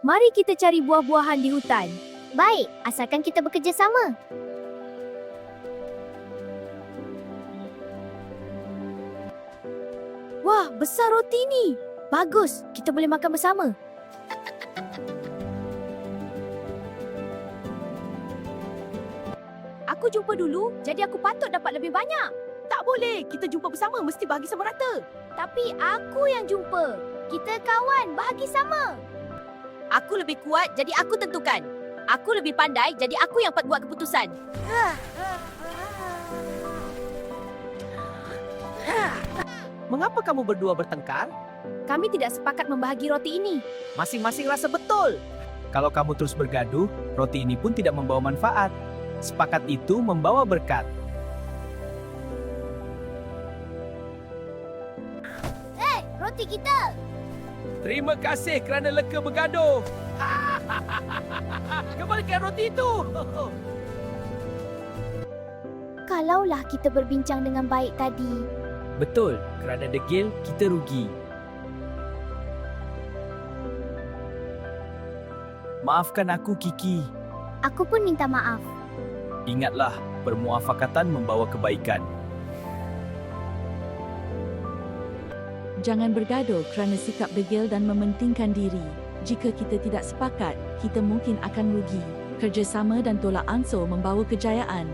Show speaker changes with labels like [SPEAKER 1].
[SPEAKER 1] Mari kita cari buah-buahan di hutan.
[SPEAKER 2] Baik, asalkan kita bekerjasama.
[SPEAKER 1] Wah, besar roti ni. Bagus, kita boleh makan bersama. Aku jumpa dulu, jadi aku patut dapat lebih banyak. Tak boleh, kita jumpa bersama mesti bahagi sama rata. Tapi aku yang jumpa. Kita kawan, bahagi sama. Aku lebih kuat, jadi aku tentukan. Aku lebih pandai, jadi aku yang buat keputusan.
[SPEAKER 3] Mengapa kamu berdua bertengkar?
[SPEAKER 1] Kami tidak sepakat membahagi roti ini.
[SPEAKER 3] Masing-masing rasa betul. Kalau kamu terus bergaduh, roti ini pun tidak membawa manfaat. Sepakat itu membawa berkat.
[SPEAKER 2] Roti kita.
[SPEAKER 3] Terima kasih kerana leka bergaduh. Kembalikan roti itu.
[SPEAKER 2] Kalaulah kita berbincang dengan baik tadi.
[SPEAKER 3] Betul, kerana degil kita rugi. Maafkan aku, Kiki.
[SPEAKER 2] Aku pun minta maaf.
[SPEAKER 3] Ingatlah, permuafakatan membawa kebaikan.
[SPEAKER 4] Jangan bergaduh kerana sikap degil dan mementingkan diri. Jika kita tidak sepakat, kita mungkin akan rugi. Kerjasama dan tolak ansur membawa kejayaan.